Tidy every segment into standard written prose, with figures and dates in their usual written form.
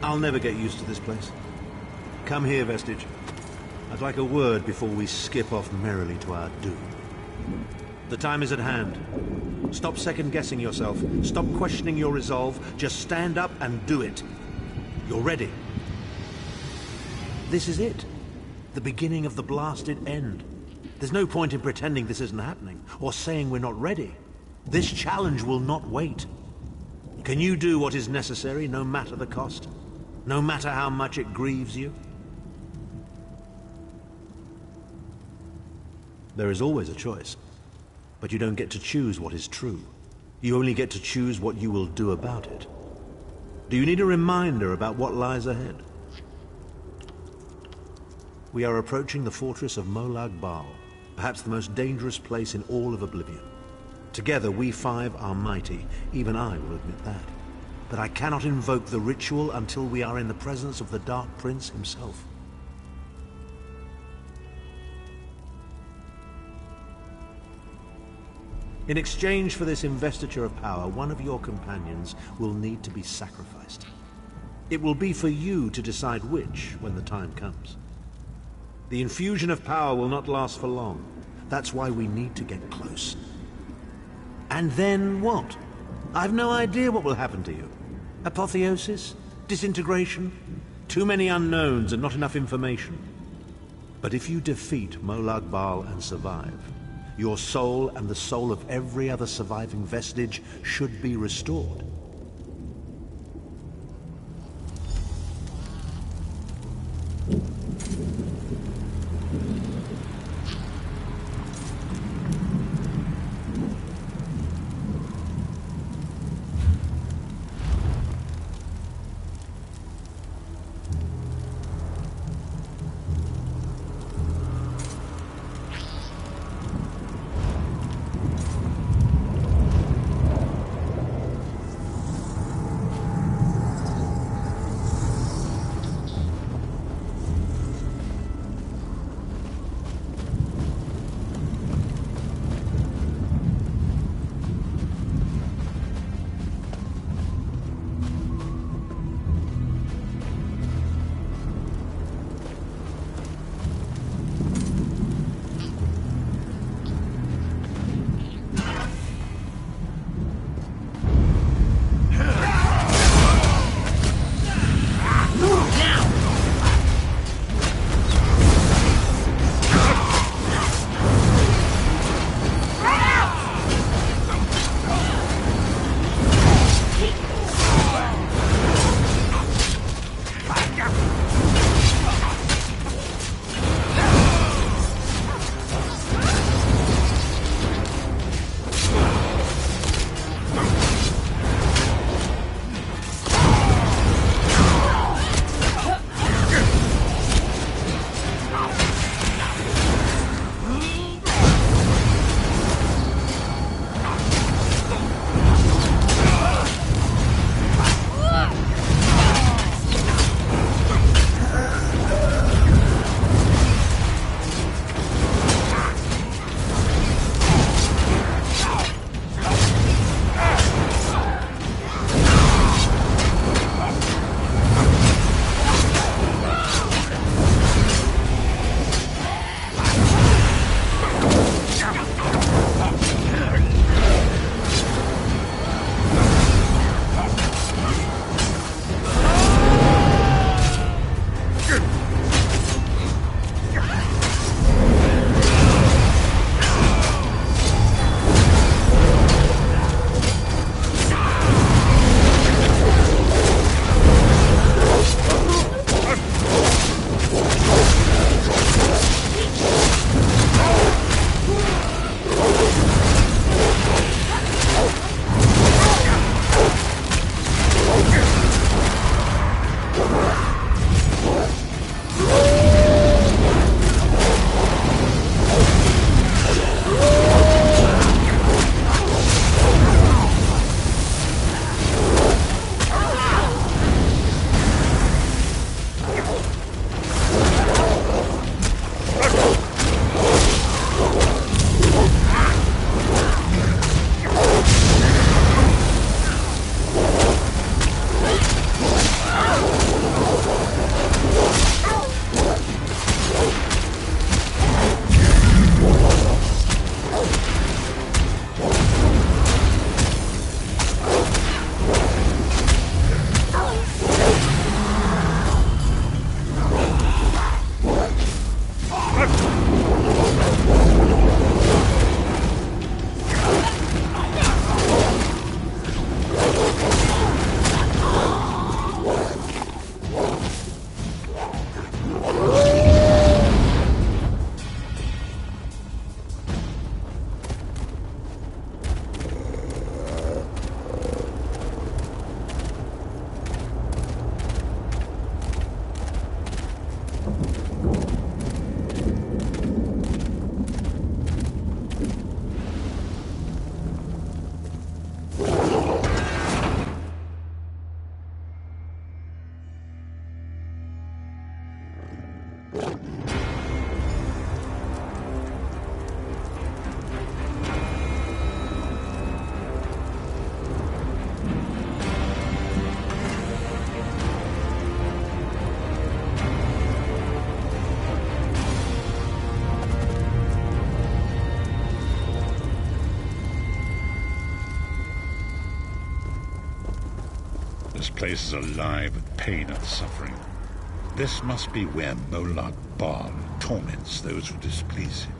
I'll never get used to this place. Come here, Vestige. I'd like a word before we skip off merrily to our doom. The time is at hand. Stop second-guessing yourself. Stop questioning your resolve. Just stand up and do it. You're ready. This is it. The beginning of the blasted end. There's no point in pretending this isn't happening, or saying we're not ready. This challenge will not wait. Can you do what is necessary, no matter the cost? No matter how much it grieves you? There is always a choice. But you don't get to choose what is true. You only get to choose what you will do about it. Do you need a reminder about what lies ahead? We are approaching the fortress of Molag Bal, perhaps the most dangerous place in all of Oblivion. Together we five are mighty, even I will admit that. But I cannot invoke the ritual until we are in the presence of the Dark Prince himself. In exchange for this investiture of power, one of your companions will need to be sacrificed. It will be for you to decide which when the time comes. The infusion of power will not last for long. That's why we need to get close. And then what? I've no idea what will happen to you. Apotheosis? Disintegration? Too many unknowns and not enough information. But if you defeat Molag Bal and survive, your soul and the soul of every other surviving vestige should be restored. This place is alive with pain and suffering. This must be where Molag Bal torments those who displease him.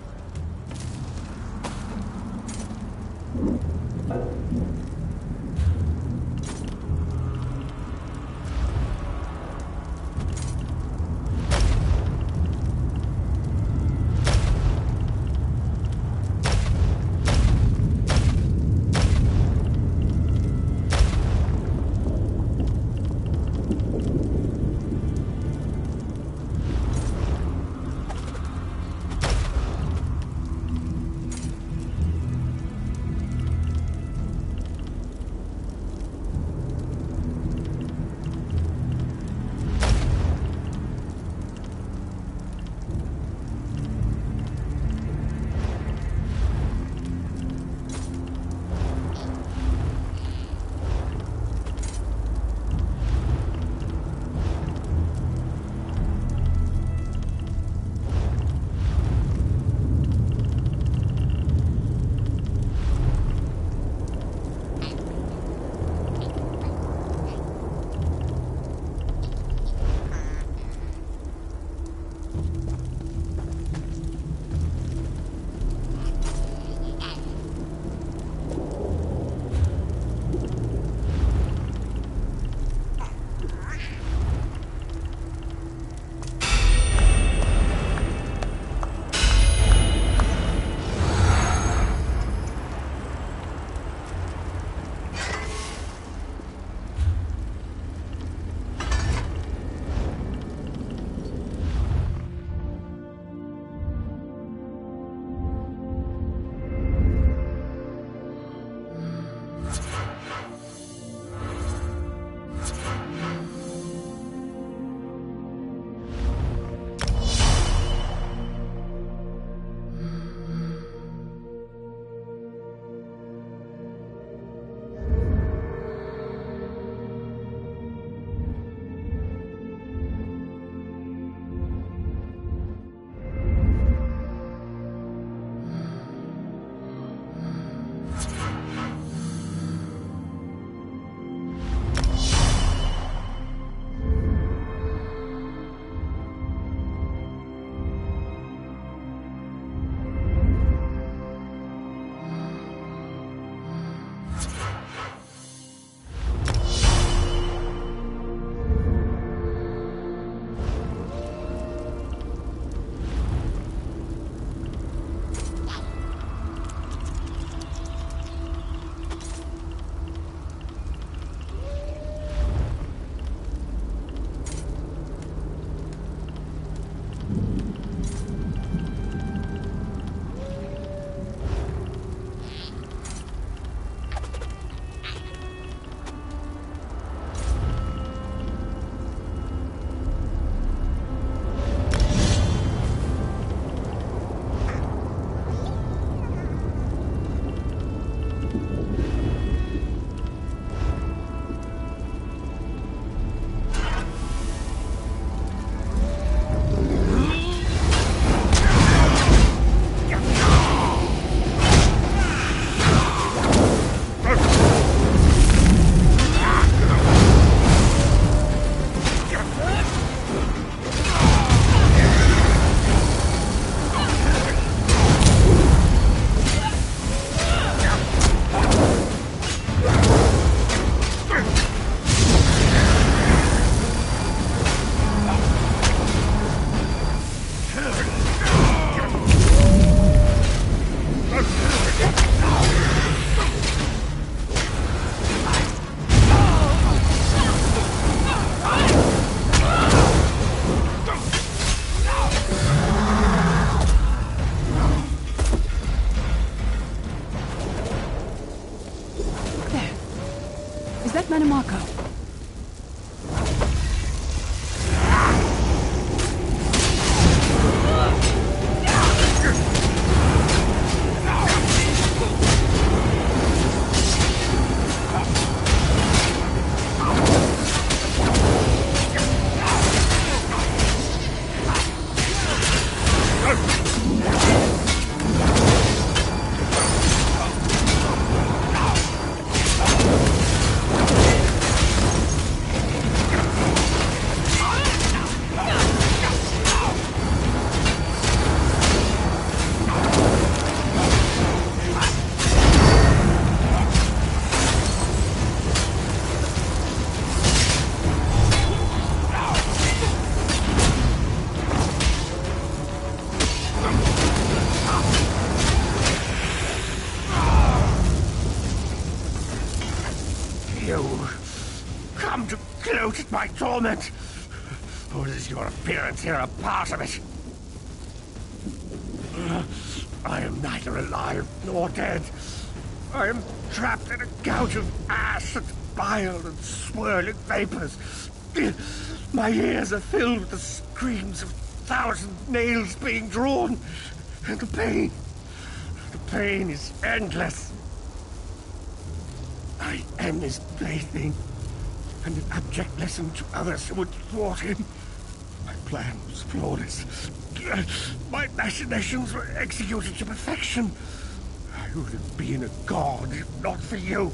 torment? Or is your appearance here a part of it? I am neither alive nor dead. I am trapped in a gout of ash and bile and swirling vapors. My ears are filled with the screams of 1,000 nails being drawn. And the pain is endless. I am his plaything, and an abject lesson to others who would thwart him. My plan was flawless. My machinations were executed to perfection. I would have been a god if not for you.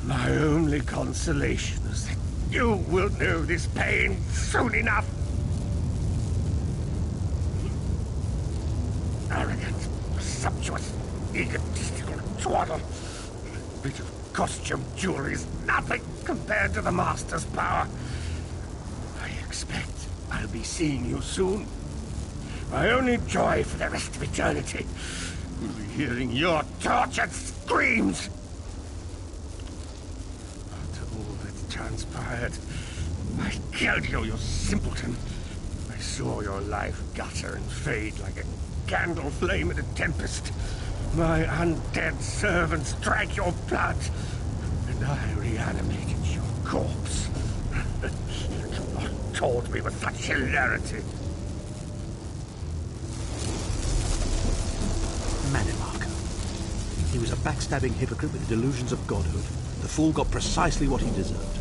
My only consolation is that you will know this pain soon enough. Arrogant, presumptuous, egotistical twaddle. A bit of costume jewelry is nothing compared to the Master's power. I expect I'll be seeing you soon. My only joy for the rest of eternity will be hearing your tortured screams. After all that transpired, I killed you, you simpleton. I saw your life gutter and fade like a candle flame in a tempest. My undead servants drank your blood, and I reanimated your corpse. You cannot taunt me with such hilarity. Manimark. He was a backstabbing hypocrite with delusions of godhood. The fool got precisely what he deserved.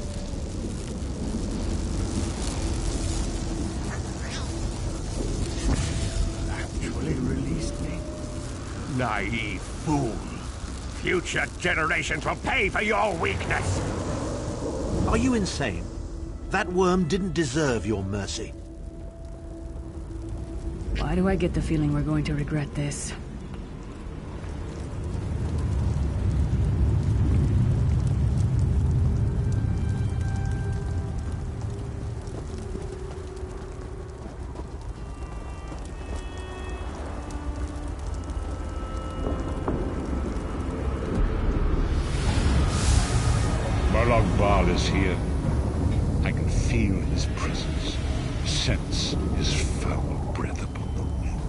Actually released me? Naive fool. Future generations will pay for your weakness. Are you insane? That worm didn't deserve your mercy. Why do I get the feeling we're going to regret this? Bal is here. I can feel his presence, sense his foul breath upon the wind.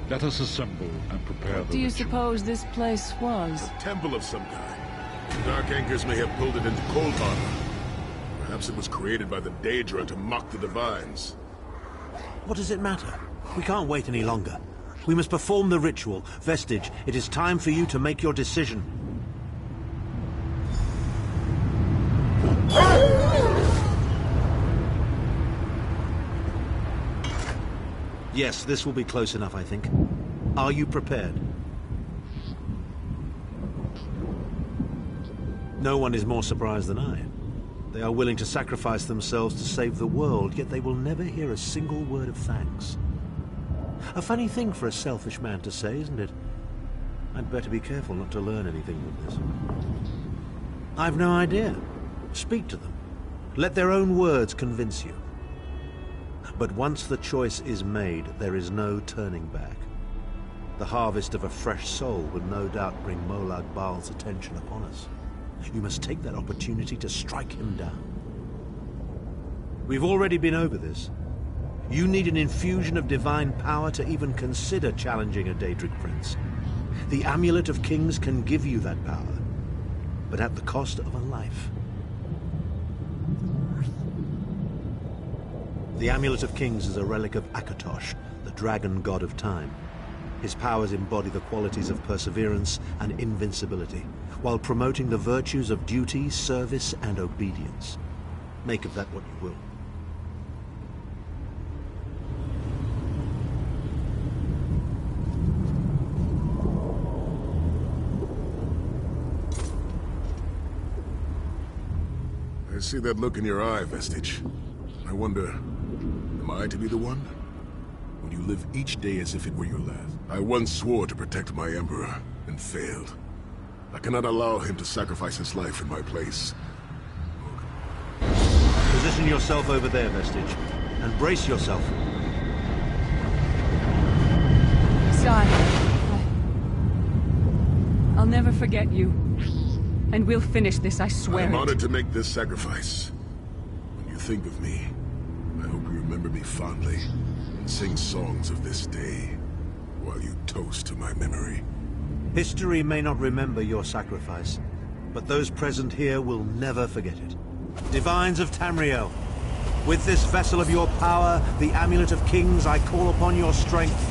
Let us assemble and prepare the Do you ritual. suppose this place was? A temple of some kind. The Dark Anchors may have pulled it into cold harbor. Perhaps it was created by the Daedra to mock the Divines. What does it matter? We can't wait any longer. We must perform the ritual. Vestige, it is time for you to make your decision. Yes, this will be close enough, I think. Are you prepared? No one is more surprised than I. They are willing to sacrifice themselves to save the world, yet they will never hear a single word of thanks. A funny thing for a selfish man to say, isn't it? I'd better be careful not to learn anything from this. I've no idea. Speak to them. Let their own words convince you. But once the choice is made, there is no turning back. The harvest of a fresh soul will no doubt bring Molag Bal's attention upon us. You must take that opportunity to strike him down. We've already been over this. You need an infusion of divine power to even consider challenging a Daedric prince. The Amulet of Kings can give you that power, but at the cost of a life. The Amulet of Kings is a relic of Akatosh, the dragon god of time. His powers embody the qualities of perseverance and invincibility, while promoting the virtues of duty, service, and obedience. Make of that what you will. I see that look in your eye, Vestige. I wonder, am I to be the one? Will you live each day as if it were your last? I once swore to protect my Emperor, and failed. I cannot allow him to sacrifice his life in my place. Position yourself over there, Vestige, and brace yourself. Sky, I'll never forget you. And we'll finish this, I swear I'm it. honored to make this sacrifice. When you think of me, I hope you remember me fondly, and sing songs of this day, while you toast to my memory. History may not remember your sacrifice, but those present here will never forget it. Divines of Tamriel, with this vessel of your power, the Amulet of Kings, I call upon your strength.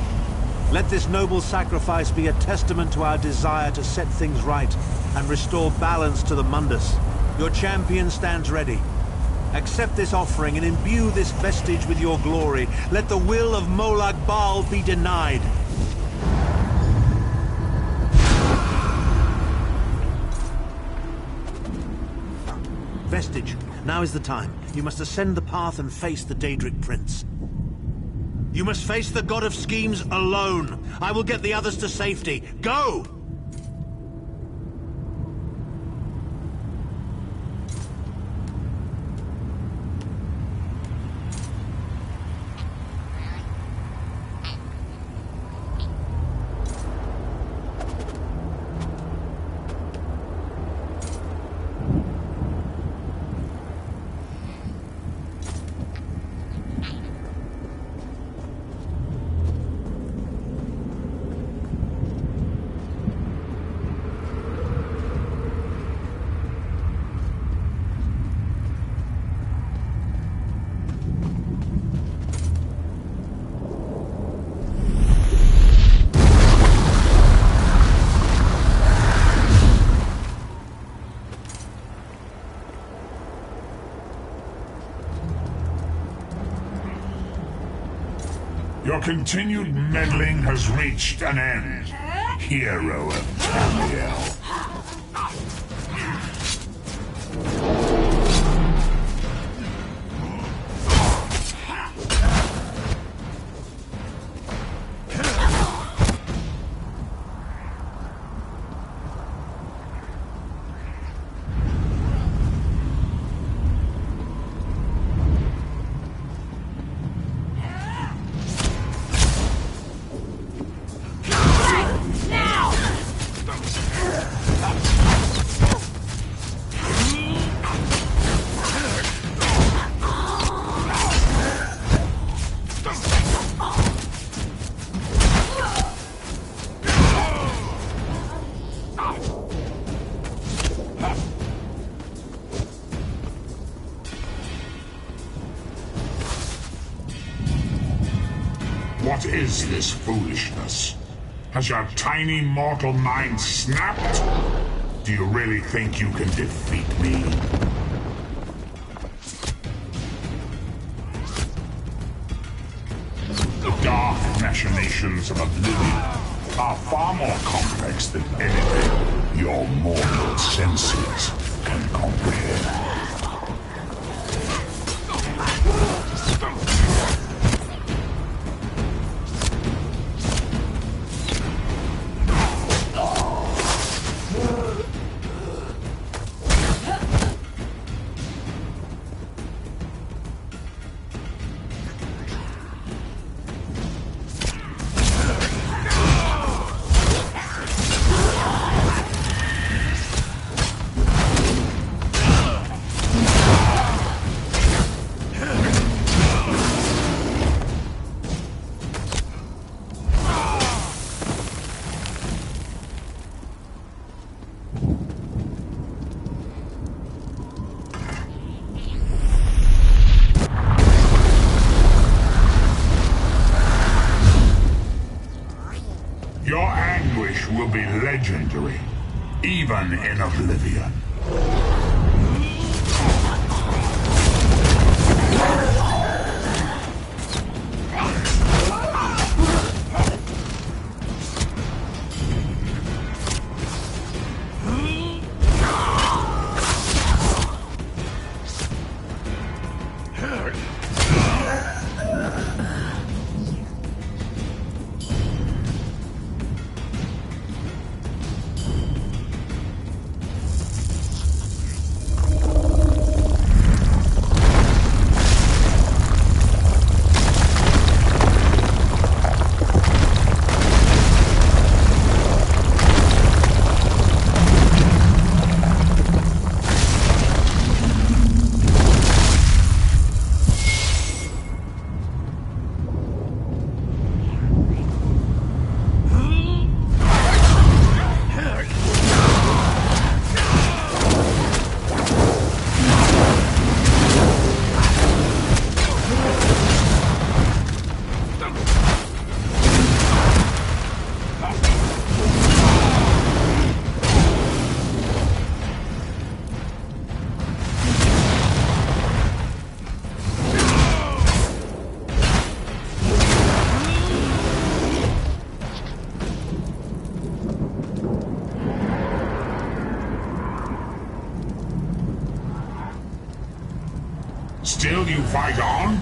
Let this noble sacrifice be a testament to our desire to set things right and restore balance to the Mundus. Your champion stands ready. Accept this offering and imbue this vestige with your glory. Let the will of Molag Bal be denied. Vestige, now is the time. You must ascend the path and face the Daedric Prince. You must face the God of Schemes alone. I will get the others to safety. Go! Your continued meddling has reached an end, hero of Tamriel. What is this foolishness? Has your tiny mortal mind snapped? Do you really think you can defeat me? The dark machinations of oblivion are far more complex than anything your mortal senses can comprehend. legendary, even in Oblivion. Still you fight on?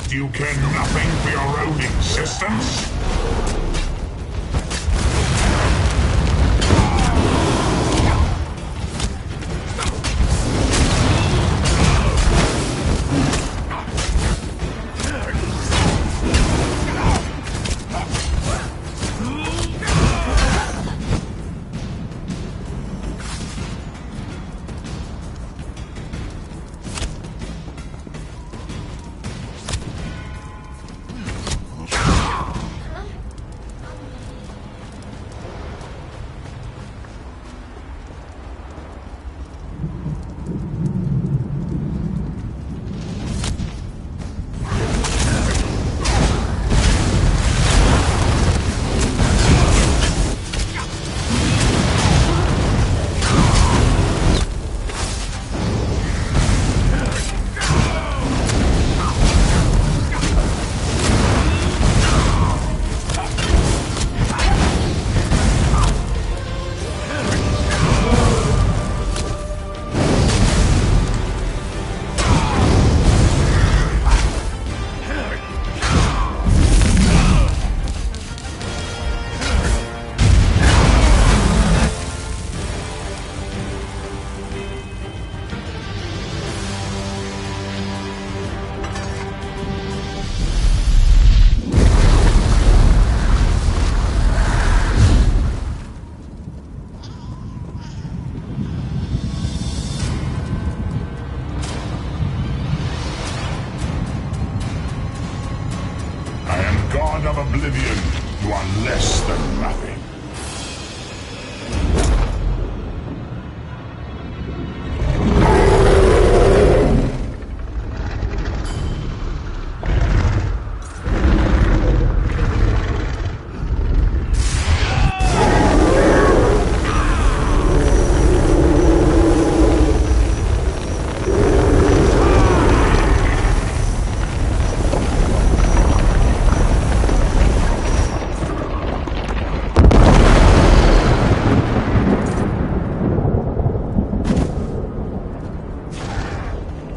Do you care nothing for your own existence? God of Oblivion, you are less than nothing.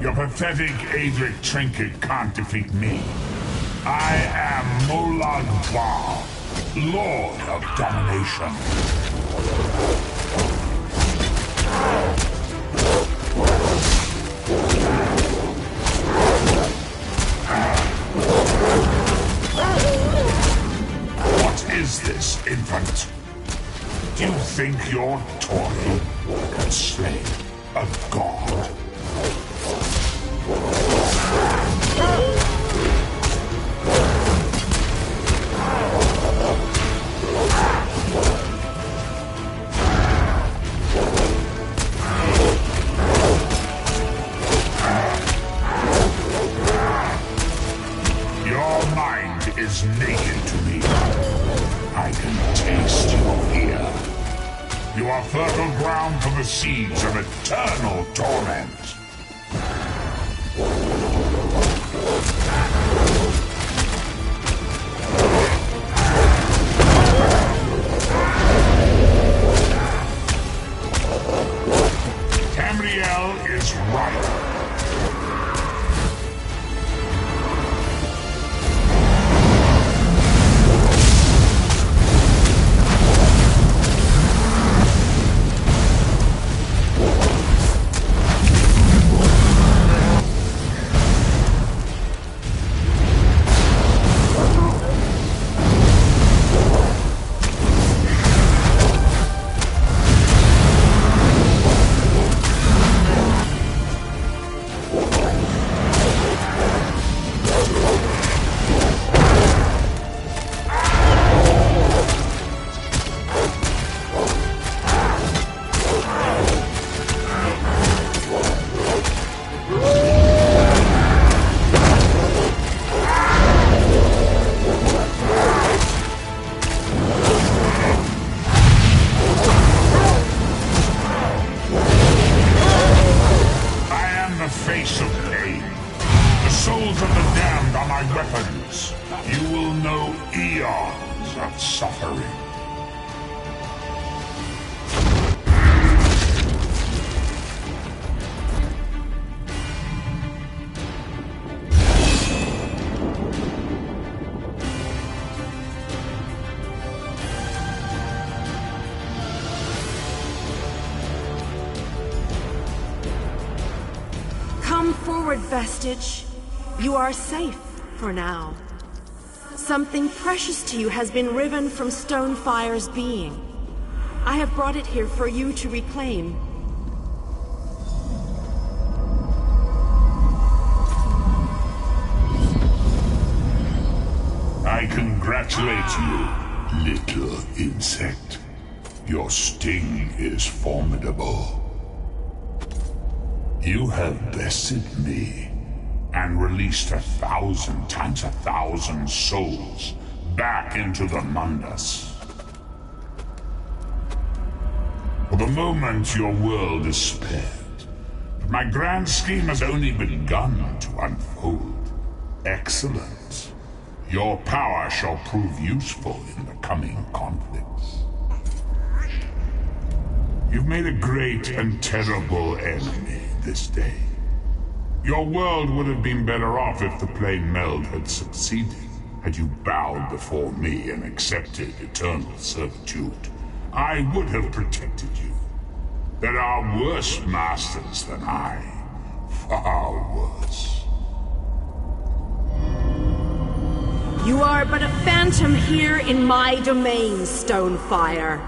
Your pathetic Adric trinket can't defeat me. I am Mulad Val, Lord of Domination. What is this, infant? Do you think your toy can slay a god? Your mind is naked to me. I can taste you here. You are fertile ground for the seeds of eternal torment. Tamriel is right. Face of pain. The souls of the damned are my weapons. You will know eons of suffering. Come forward, Vestige. You are safe for now. Something precious to you has been riven from Stonefire's being. I have brought it here for you to reclaim. I congratulate you, little insect. Your sting is formidable. You have bested me and released 1,000 times 1,000 souls back into the Mundus. For the moment, your world is spared, but my grand scheme has only begun to unfold. Excellent. Your power shall prove useful in the coming conflicts. You've made a great and terrible enemy this day. Your world would have been better off if the plane meld had succeeded, had you bowed before me and accepted eternal servitude. I would have protected you. There are worse masters than I. Far worse. You are but a phantom here in my domain, Stonefire.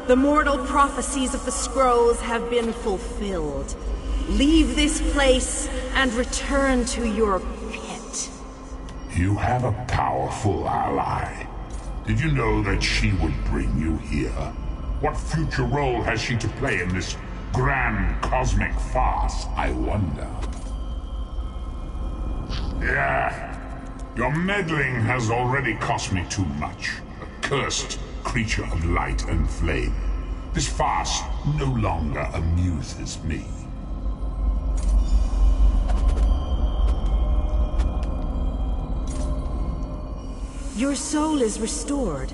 The mortal prophecies of the scrolls have been fulfilled. Leave this place and return to your pit. You have a powerful ally. Did you know that she would bring you here? What future role has she to play in this grand cosmic farce, I wonder? Yeah, your meddling has already cost me too much. A cursed creature of light and flame. This farce no longer amuses me. Your soul is restored.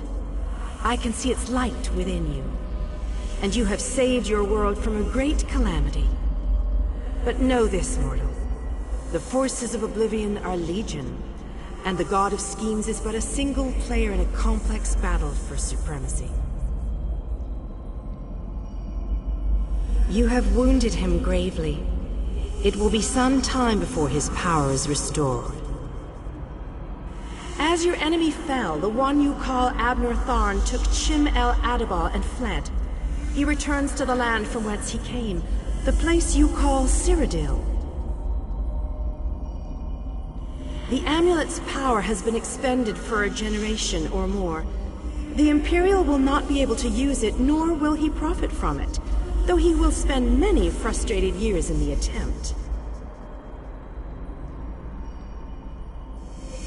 I can see its light within you. And you have saved your world from a great calamity. But know this, mortal. The forces of Oblivion are legion, and the God of Schemes is but a single player in a complex battle for supremacy. You have wounded him gravely. It will be some time before his power is restored. As your enemy fell, the one you call Abner Tharn took Chim El Adabah and fled. He returns to the land from whence he came, the place you call Cyrodiil. The amulet's power has been expended for a generation or more. The Imperial will not be able to use it, nor will he profit from it, though he will spend many frustrated years in the attempt.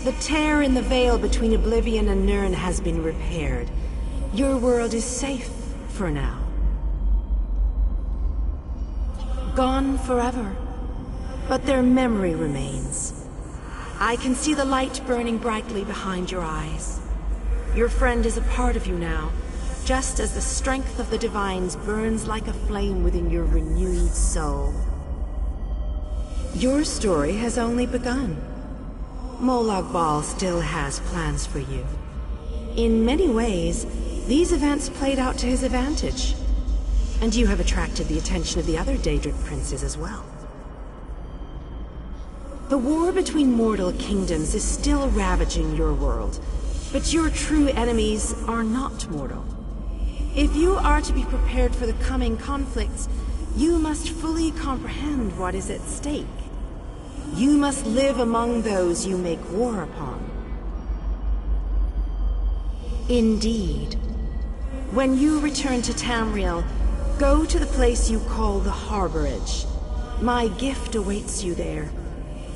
The tear in the veil between Oblivion and Nirn has been repaired. Your world is safe for now. gone forever, but their memory remains. I can see the light burning brightly behind your eyes. Your friend is a part of you now, just as the strength of the Divines burns like a flame within your renewed soul. Your story has only begun. Molag Bal still has plans for you. In many ways, these events played out to his advantage. And you have attracted the attention of the other Daedric princes as well. The war between mortal kingdoms is still ravaging your world, but your true enemies are not mortal. If you are to be prepared for the coming conflicts, you must fully comprehend what is at stake. You must live among those you make war upon. Indeed. When you return to Tamriel, go to the place you call the Harborage. My gift awaits you there.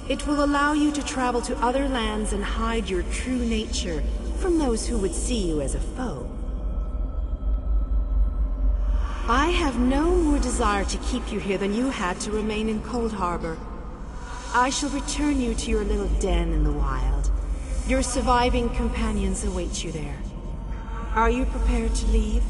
It will allow you to travel to other lands and hide your true nature from those who would see you as a foe. I have no more desire to keep you here than you had to remain in Cold Harbor. I shall return you to your little den in the wild. Your surviving companions await you there. Are you prepared to leave?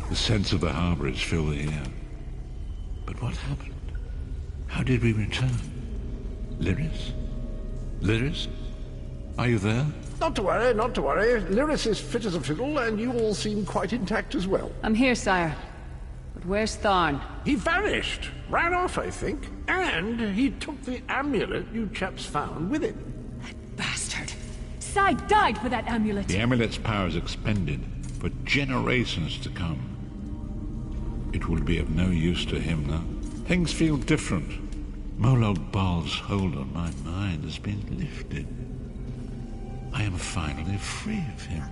The sense of the harborage filled the air. But what happened? How did we return? Lyris? Lyris? Are you there? Not to worry, not to worry. Lyris is fit as a fiddle, and you all seem quite intact as well. I'm here, sire. But where's Tharn? He vanished. Ran off, I think. And he took the amulet you chaps found with him. That bastard! Sai died for that amulet! The amulet's power is expended for generations to come. It will be of no use to him now. Things feel different. Molag Bal's hold on my mind has been lifted. I am finally free of him.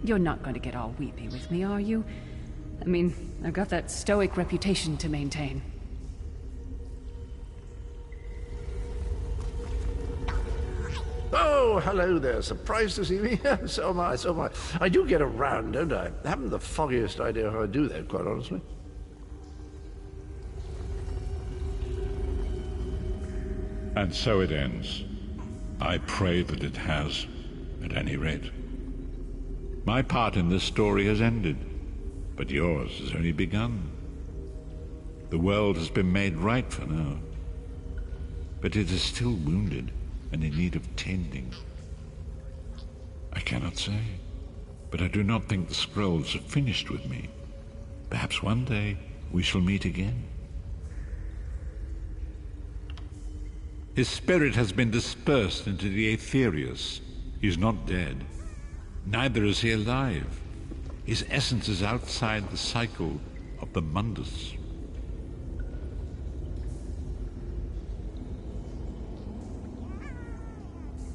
You're not going to get all weepy with me, are you? I mean, I've got that stoic reputation to maintain. Oh, hello there. Surprised to see me? So am I, so am I. I do get around, don't I? Haven't the foggiest idea how I do that, quite honestly. And so it ends. I pray that it has, at any rate. My part in this story has ended, but yours has only begun. The world has been made right for now, but it is still wounded and in need of tending. I cannot say, but I do not think the scrolls are finished with me. Perhaps one day we shall meet again. His spirit has been dispersed into the Aetherius. He is not dead. Neither is he alive. His essence is outside the cycle of the Mundus.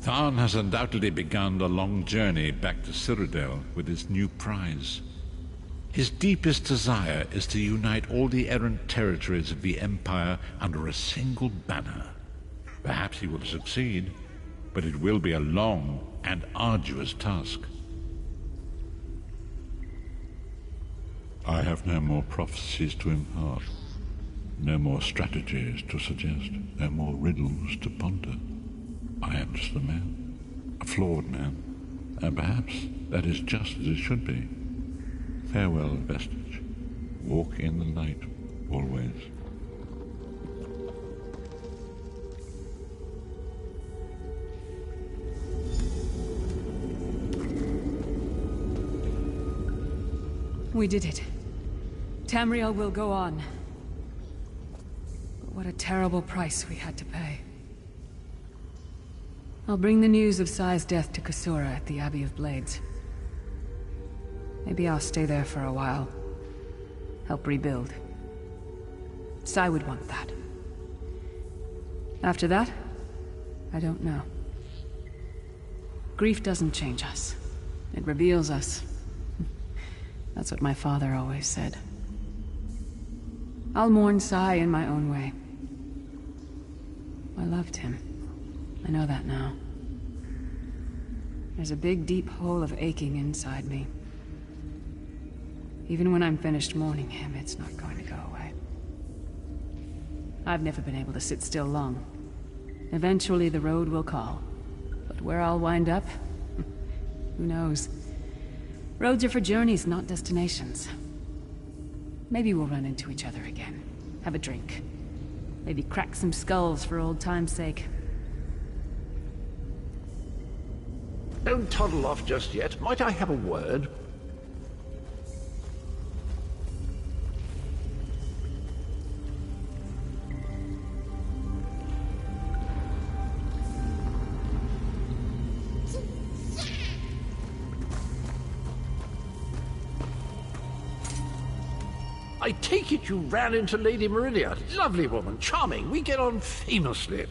Tharn has undoubtedly begun a long journey back to Cyrodiil with his new prize. His deepest desire is to unite all the errant territories of the Empire under a single banner. Perhaps he will succeed, but it will be a long and arduous task. I have no more prophecies to impart, no more strategies to suggest, no more riddles to ponder. I am just a man, a flawed man, and perhaps that is just as it should be. Farewell, Vestige. Walk in the light, always. We did it. Tamriel will go on. But What a terrible price we had to pay. I'll bring the news of Sai's death to Kasura at the Abbey of Blades. Maybe I'll stay there for a while. Help rebuild. Sai would want that. After that, I don't know. Grief doesn't change us. It reveals us. That's what my father always said. I'll mourn Sai in my own way. I loved him. I know that now. There's a big, deep hole of aching inside me. Even when I'm finished mourning him, it's not going to go away. I've never been able to sit still long. Eventually the road will call. But where I'll wind up? Who knows? Roads are for journeys, not destinations. Maybe we'll run into each other again. Have a drink. Maybe crack some skulls for old time's sake. Don't toddle off just yet. Might I have a word? I take it you ran into Lady Meridia. Lovely woman, charming. We get on famously.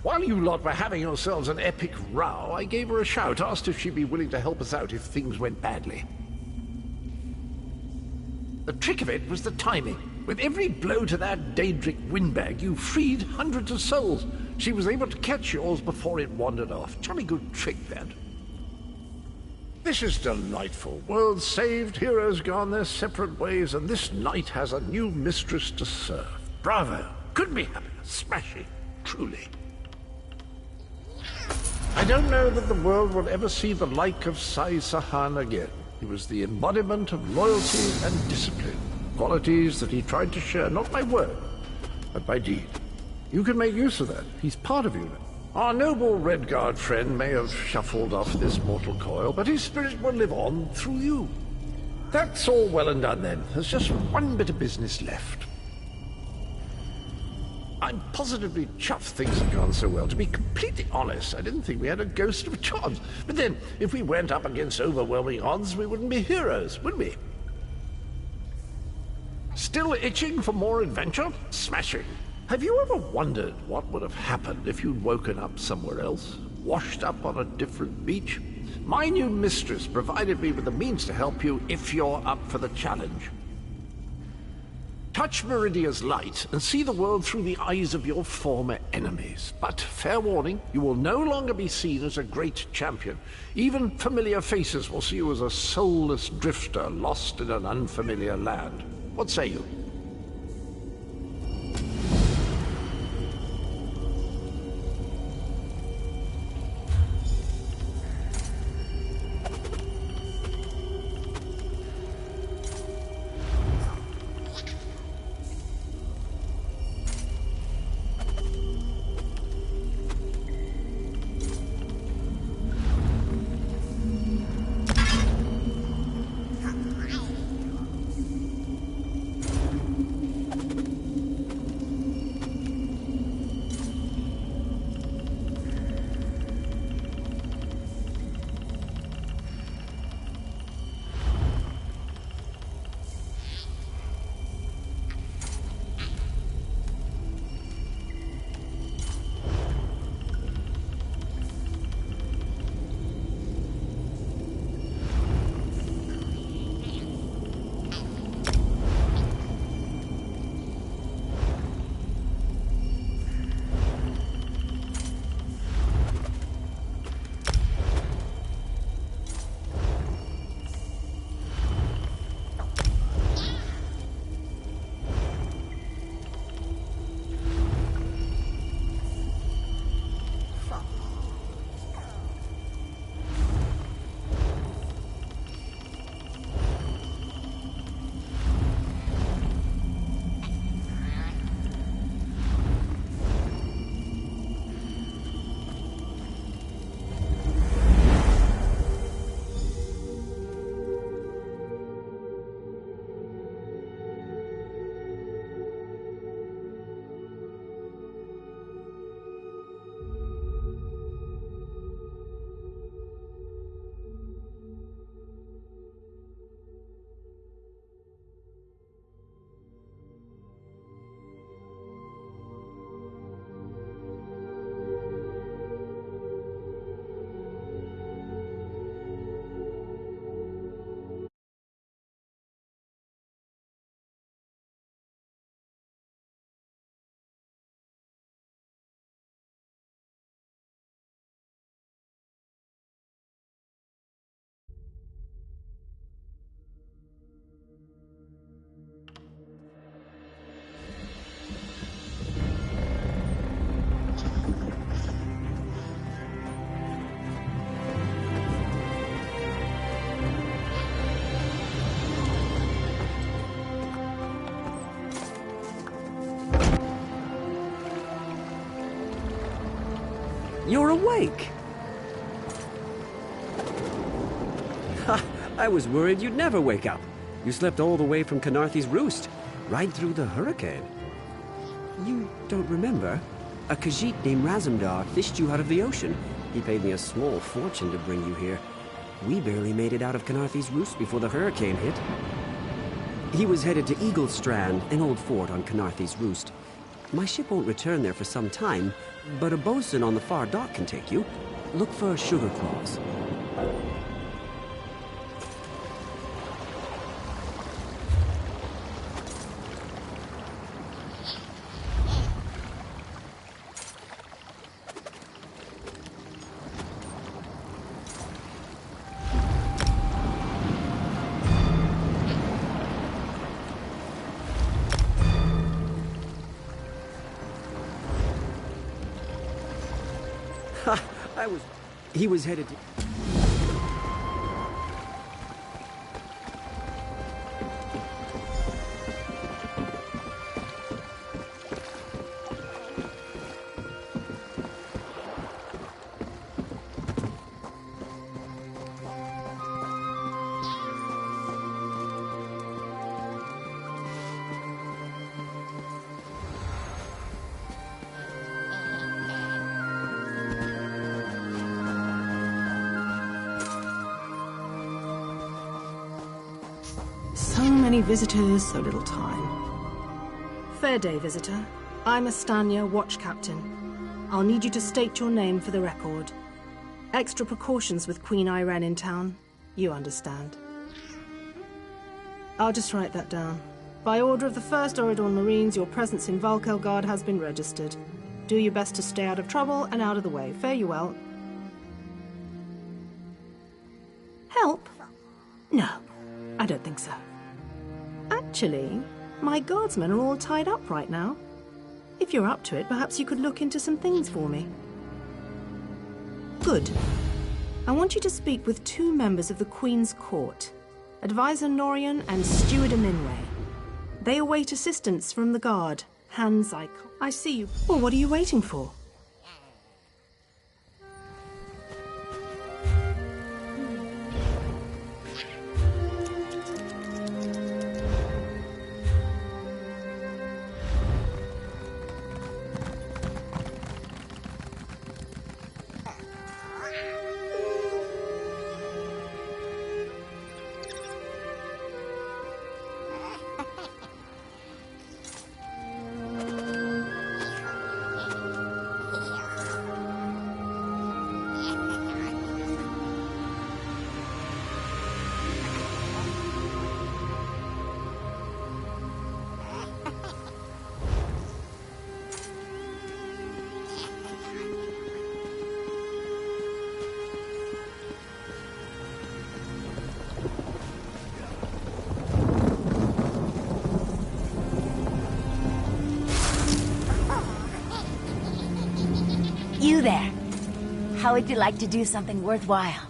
While you lot were having yourselves an epic row, I gave her a shout, asked if she'd be willing to help us out if things went badly. The trick of it was the timing. With every blow to that Daedric windbag, you freed hundreds of souls. She was able to catch yours before it wandered off. Jolly good trick, that. This is delightful. Worlds saved, heroes gone their separate ways, and this knight has a new mistress to serve. Bravo. Couldn't be happier. Smashing. Truly. I don't know that the world will ever see the like of Sai Sahan again. He was the embodiment of loyalty and discipline, qualities that he tried to share, not by word, but by deed. You can make use of that. He's part of you now. Our noble Redguard friend may have shuffled off this mortal coil, but his spirit will live on through you. That's all well and done then. There's just one bit of business left. I'm positively chuffed things have gone so well. To be completely honest, I didn't think we had a ghost of a chance. But then, if we went up against overwhelming odds, we wouldn't be heroes, would we? Still itching for more adventure? Smashing. Have you ever wondered what would have happened if you'd woken up somewhere else? Washed up on a different beach? My new mistress provided me with the means to help you if you're up for the challenge. Touch Meridia's light and see the world through the eyes of your former enemies. But, fair warning, you will no longer be seen as a great champion. Even familiar faces will see you as a soulless drifter lost in an unfamiliar land. What say you? You're awake! Ha! I was worried you'd never wake up. You slept all the way from Canarthy's Roost, right through the hurricane. You don't remember? A Khajiit named Razumdar fished you out of the ocean. He paid me a small fortune to bring you here. We barely made it out of Canarthy's Roost before the hurricane hit. He was headed to Eagle Strand, an old fort on Canarthy's Roost. My ship won't return there for some time, but a bosun on the far dock can take you. Look for Sugar Claws. He was headed to... So many visitors, so little time. Fair day, visitor. I'm Astanya, watch captain. I'll need you to state your name for the record. Extra precautions with Queen Irene in town. You understand. I'll just write that down. By order of the 1st Oridon Marines, your presence in Valkelgard has been registered. Do your best to stay out of trouble and out of the way. Fare you well. Help? No, I don't think so. Actually, my guardsmen are all tied up right now. If you're up to it, perhaps you could look into some things for me. Good. I want you to speak with 2 members of the Queen's Court, Advisor Norian and Steward Aminway. They await assistance from the guard. Hands, I see you. Well, what are you waiting for? You there. How would you like to do something worthwhile?